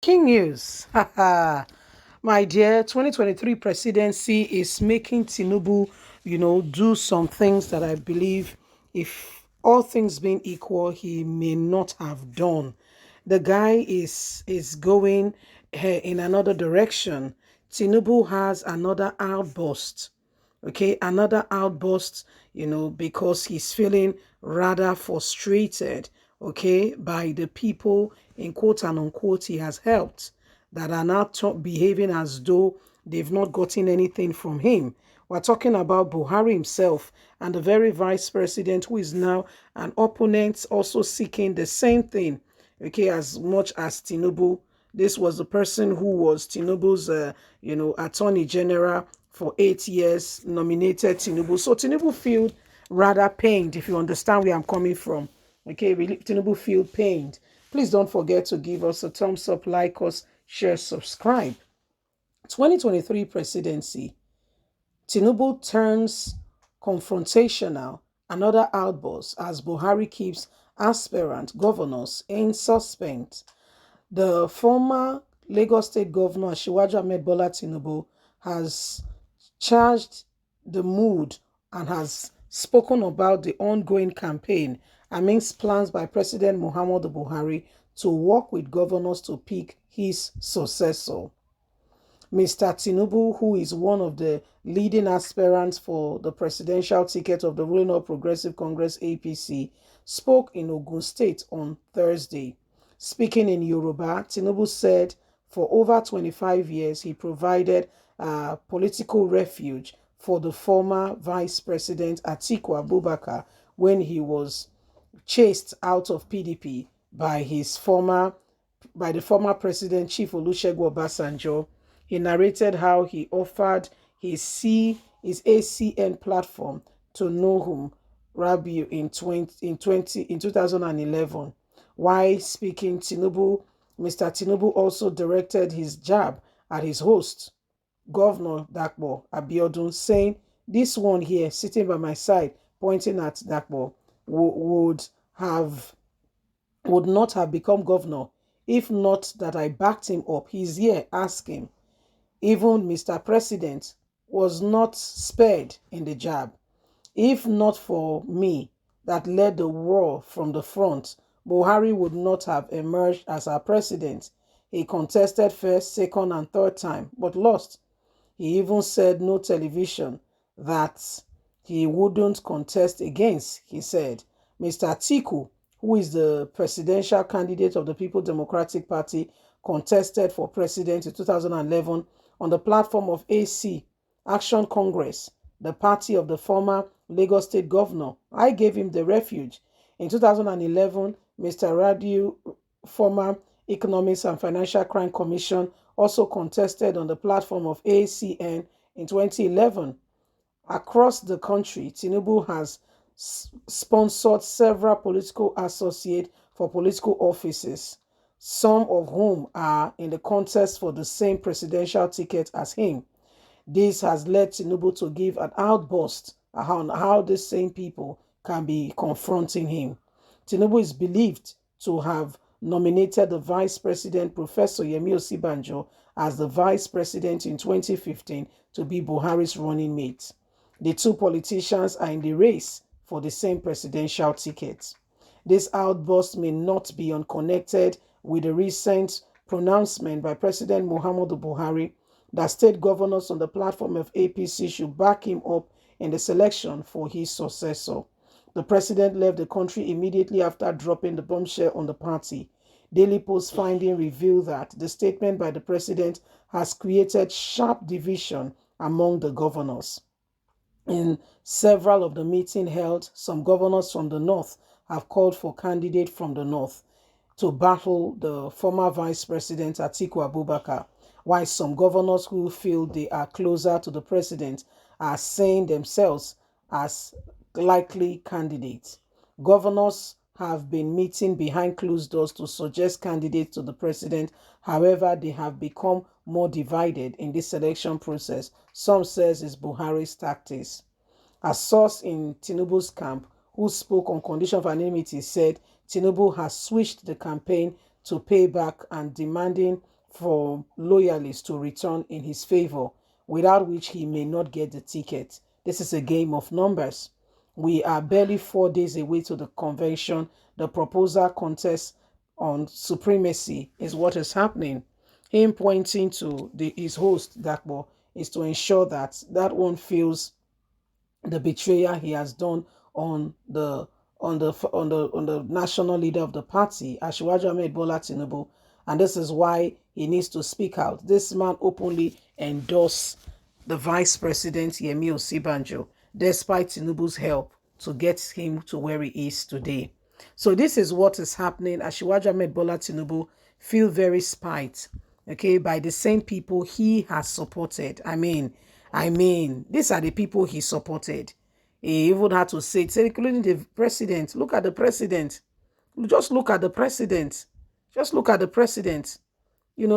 Breaking news. My dear, 2023 presidency is making Tinubu, do some things that I believe, if all things being equal, he may not have done. The guy is going in another direction. Tinubu has another outburst. Okay, another outburst, because he's feeling rather frustrated, okay, by the people in quote and unquote he has helped that are now behaving as though they've not gotten anything from him. We're talking about Buhari himself and the very vice president who is now an opponent also seeking the same thing, okay, as much as Tinubu. This was the person who was Tinubu's, attorney general for 8 years, nominated Tinubu. So Tinubu feel rather pained, if you understand where I'm coming from. Okay, really, Tinubu feel pained. Please don't forget to give us a thumbs up, like us, share, subscribe. 2023 presidency. Tinubu turns confrontational, another outburst as Buhari keeps aspirant governors in suspense. The former Lagos State Governor Asiwaju Ahmed Bola Tinubu has charged the mood and has spoken about the ongoing campaign amidst plans by President Muhammadu Buhari to work with governors to pick his successor. Mr. Tinubu, who is one of the leading aspirants for the presidential ticket of the ruling All Progressive Congress APC, spoke in Ogun State on Thursday. Speaking in Yoruba, Tinubu said for over 25 years he provided political refuge for the former Vice President Atiku Abubakar when he was chased out of PDP by the former President Chief Olusegun Obasanjo. He narrated how he offered his ACN platform to Nohum Rabiu in 2011. While speaking, Mr. Tinubu also directed his jab at his host, Governor Dakpo Abiodun, saying, "This one here, sitting by my side, pointing at Dakpo, would not have become governor if not that I backed him up. He's here, ask him. Even Mr. President was not spared in the jab. If not for me that led the war from the front, Buhari would not have emerged as our president. He contested first, second, and third time, but lost. He even said no television that he wouldn't contest against," he said. Mr. Atiku, who is the presidential candidate of the People Democratic Party, contested for president in 2011 on the platform of Action Congress, the party of the former Lagos State Governor. I gave him the refuge. In 2011, Mr. Radiu, former Economics and Financial Crime Commission, also contested on the platform of ACN in 2011. Across the country, Tinubu has sponsored several political associates for political offices, some of whom are in the contest for the same presidential ticket as him. This has led Tinubu to give an outburst on how these same people can be confronting him. Tinubu is believed to have nominated the Vice President, Professor Yemi Osibanjo, as the Vice President in 2015 to be Buhari's running mate. The two politicians are in the race for the same presidential ticket. This outburst may not be unconnected with the recent pronouncement by President Muhammadu Buhari that state governors on the platform of APC should back him up in the selection for his successor. The president left the country immediately after dropping the bombshell on the party. Daily Post findings reveal that the statement by the president has created sharp division among the governors. In several of the meetings held, some governors from the north have called for candidates from the north to battle the former Vice President Atiku Abubakar, while some governors who feel they are closer to the president are saying themselves as likely candidates. Governors have been meeting behind closed doors to suggest candidates to the president. However, they have become more divided in this selection process. Some says it's Buhari's tactics. A source in Tinubu's camp who spoke on condition of anonymity said Tinubu has switched the campaign to payback and demanding for loyalists to return in his favor, without which he may not get the ticket. This is a game of numbers. We are barely 4 days away to the convention. The proposal contest on supremacy is what is happening. Him pointing to his host, Dakbo, is to ensure that that one feels the betrayal he has done on the national leader of the party, Asiwaju Ahmed Bola Tinubu, and this is why he needs to speak out. This man openly endorsed the Vice President Yemi Osibanjo, despite Tinubu's help to get him to where he is today. So this is what is happening. Asiwaju Ahmed Bola Tinubu feel very spite, okay, by the same people he has supported. I mean, these are the people he supported. He even had to say, including the president. Look at the president. Just look at the president. Just look at the president.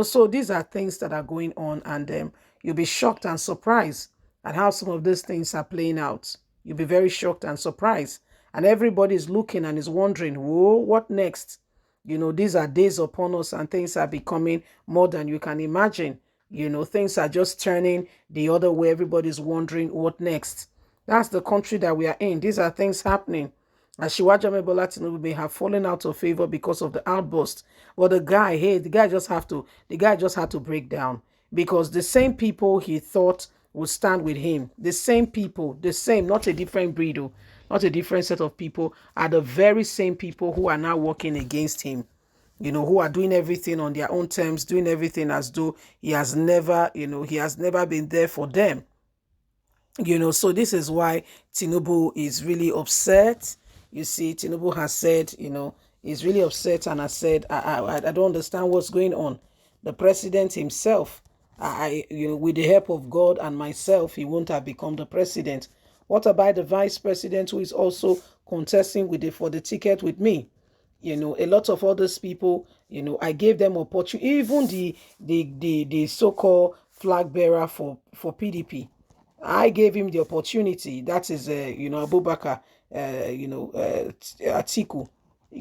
So these are things that are going on, and you'll be shocked and surprised at how some of these things are playing out. You'll be very shocked and surprised. And everybody's looking and is wondering, whoa, what next? These are days upon us, and things are becoming more than you can imagine. Things are just turning the other way. Everybody's wondering what next. That's the country that we are in. These are things happening. Asiwaju Ahmed Bola Tinubu may have fallen out of favor because of the outburst. But the guy just had to break down, because the same people he thought would stand with him, the same people, not a different breed, not a different set of people, are the very same people who are now working against him. Who are doing everything on their own terms, doing everything as though he has never been there for them. So this is why Tinubu is really upset. You see, Tinubu has said, he's really upset, and has said, I don't understand what's going on. The president himself, with the help of God and myself, he won't have become the president. What about the vice president, who is also contesting for the ticket with me? A lot of others people, I gave them opportunity. Even the so-called flag bearer for PDP, I gave him the opportunity. That is, Abubakar, Atiku.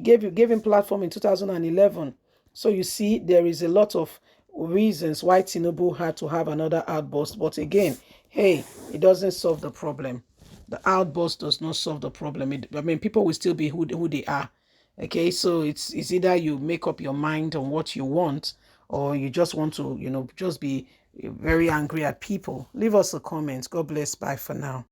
Gave him platform in 2011. So you see, there is a lot of reasons why Tinubu had to have another outburst. But again, hey, it doesn't solve the problem. The outburst does not solve the problem. People will still be who they are. Okay, so it's either you make up your mind on what you want, or you just want to, just be very angry at people. Leave us a comment. God bless. Bye for now.